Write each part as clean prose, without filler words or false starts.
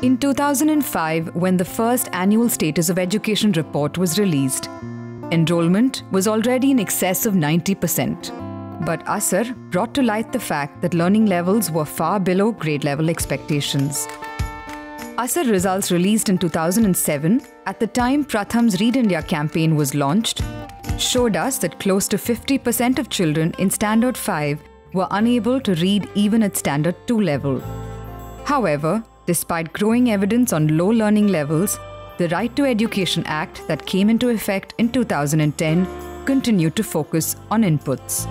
In 2005, when the first annual Status of Education report was released, enrollment was already in excess of 90%. But Asar brought to light the fact that learning levels were far below grade level expectations. Asar results released in 2007, at the time Pratham's Read India campaign was launched, showed us that close to 50% of children in Standard 5 were unable to read even at Standard 2 level. However, despite growing evidence on low learning levels, the Right to Education Act that came into effect in 2010 continued to focus on inputs.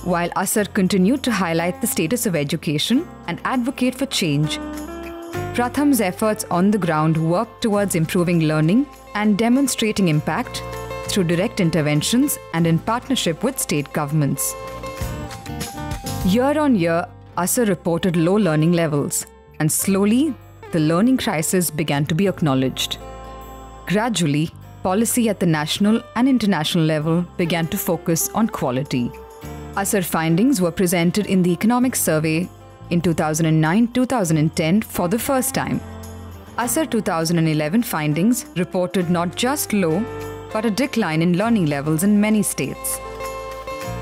While Asar continued to highlight the status of education and advocate for change, Pratham's efforts on the ground worked towards improving learning and demonstrating impact through direct interventions and in partnership with state governments. Year on year, Asar reported low learning levels, and slowly, the learning crisis began to be acknowledged. Gradually, policy at the national and international level began to focus on quality. Asar findings were presented in the Economic Survey in 2009-2010 for the first time. Asar 2011 findings reported not just low, but a decline in learning levels in many states.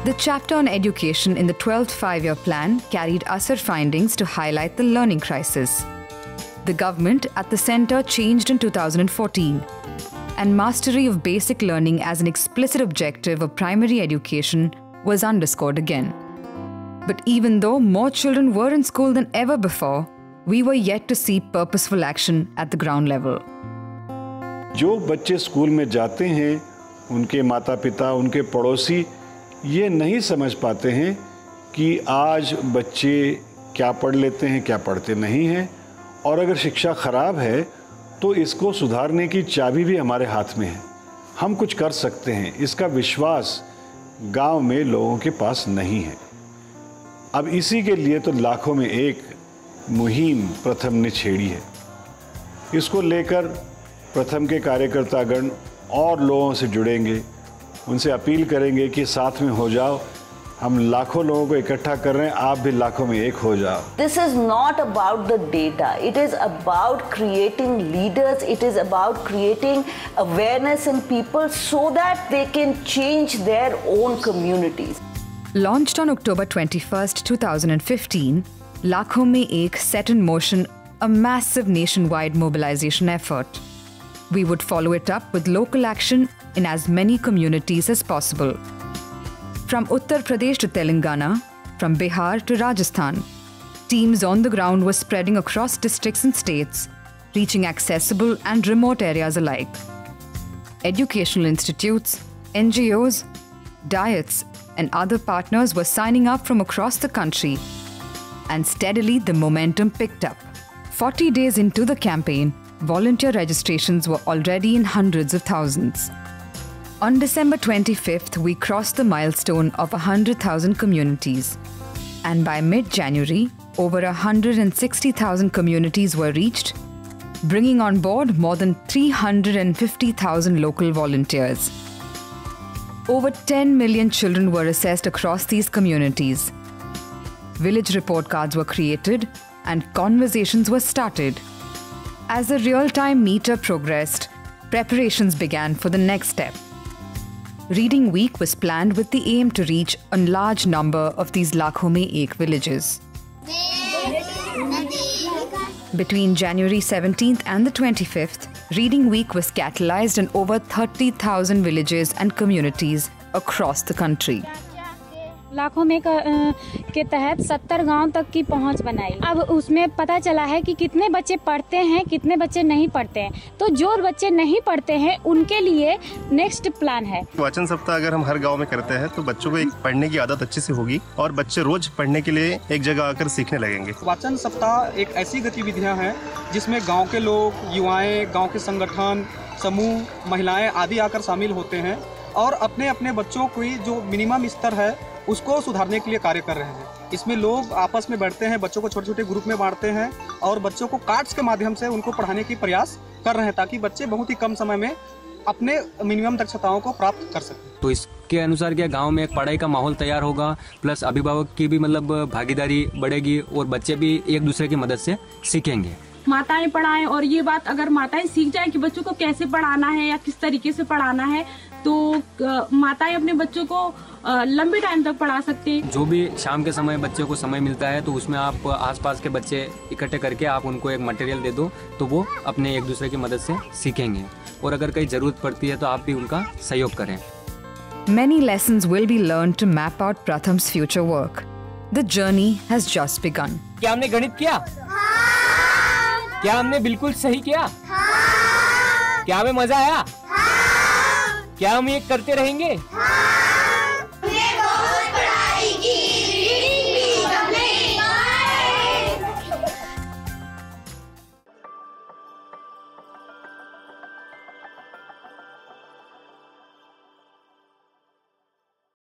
The chapter on education in the 12th five-year plan carried Asar findings to highlight the learning crisis. The government at the centre changed in 2014, and mastery of basic learning as an explicit objective of primary education was underscored again. But even though more children were in school than ever before, we were yet to see purposeful action at the ground level. जो बच्चे school में जाते हैं, उनके माता पिता, उनके पड़ोसी ये नहीं समझ पाते हैं कि आज बच्चे क्या पढ़ लेते हैं, क्या पढ़ते नहीं हैं, और अगर शिक्षा खराब है तो इसको सुधारने की चाबी भी हमारे हाथ में है। हम कुछ कर सकते हैं, इसका विश्वास गांव में लोगों के पास नहीं है। अब इसी के लिए तो लाखों में एक मुहिम प्रथम ने छेड़ी है। इसको लेकर प्रथम के कार्यकर्तागण और लोगों से जुड़ेंगे, उनसे अपील करेंगे कि साथ में हो जाओ। हम लाखों लोगों को इकट्ठा कर रहे हैं, आप भी लाखों में एक हो जाओ। This is not about the data. It is about creating leaders. It is about creating awareness in people so that they can change their own communities. Launched on October 21st, 2015, Lakhon Mein Ek set in motion a massive nationwide mobilization effort. We would follow it up with local action in as many communities as possible. From Uttar Pradesh to Telangana, from Bihar to Rajasthan, teams on the ground were spreading across districts and states, reaching accessible and remote areas alike. Educational institutes, NGOs, diets, and other partners were signing up from across the country, and steadily the momentum picked up. 40 days into the campaign, volunteer registrations were already in hundreds of thousands. On December 25th, we crossed the milestone of 100,000 communities. And by mid-January, over 160,000 communities were reached, bringing on board more than 350,000 local volunteers. Over 10 million children were assessed across these communities. Village report cards were created and conversations were started. As the real-time meter progressed, preparations began for the next step. Reading Week was planned with the aim to reach a large number of these Lakhon Mein Ek villages. Between January 17th and the 25th, Reading Week was catalyzed in over 30,000 villages and communities across the country. लाखों में के तहत 70 गांव तक की पहुंच बनाई। अब उसमें पता चला है कि कितने बच्चे पढ़ते हैं, कितने बच्चे नहीं पढ़ते हैं। तो जो बच्चे नहीं पढ़ते हैं उनके लिए नेक्स्ट प्लान है। वाचन सप्ताह अगर हम हर गांव में करते हैं तो बच्चों को एक पढ़ने की आदत अच्छे से होगी और बच्चे रोज पढ़ने के लिए एक जगह आकर सीखने लगेंगे। वाचन सप्ताह एक ऐसी गतिविधियाँ हैं जिसमें गाँव के लोग, युवाएं, गाँव के संगठन, समूह, महिलाएं आदि आकर शामिल होते हैं और अपने अपने बच्चों की जो मिनिमम स्तर है उसको सुधारने के लिए कार्य कर रहे हैं। इसमें लोग आपस में बैठते हैं, बच्चों को छोटे छोटे ग्रुप में बांटते हैं और बच्चों को कार्ड्स के माध्यम से उनको पढ़ाने की प्रयास कर रहे हैं ताकि बच्चे बहुत ही कम समय में अपने मिनिमम दक्षताओं को प्राप्त कर सकें। तो इसके अनुसार क्या गांव में एक पढ़ाई का माहौल तैयार होगा, प्लस अभिभावक की भी मतलब भागीदारी बढ़ेगी और बच्चे भी एक दूसरे की मदद से सीखेंगे। माताएं पढ़ाएं, और ये बात अगर माताएं सीख जाएं कि बच्चों को कैसे पढ़ाना है या किस तरीके से पढ़ाना है, तो माताएं अपने बच्चों को लंबे टाइम तक पढ़ा सकते हैं। जो भी शाम के समय बच्चे को समय मिलता है तो उसमें आप आसपास के बच्चे इकट्ठे करके आप उनको एक मटेरियल दे दो, तो वो अपने एक दूसरे की मदद से सीखेंगे, और अगर कहीं जरूरत पड़ती है तो आप भी उनका सहयोग करें। Many lessons will be learned to map out Pratham's future work. The journey has just begun. क्या हमने गणित किया? हाँ। क्या हमने बिल्कुल सही किया? हाँ। क्या हमें मजा आया? हाँ। क्या हम ये करते रहेंगे? हाँ।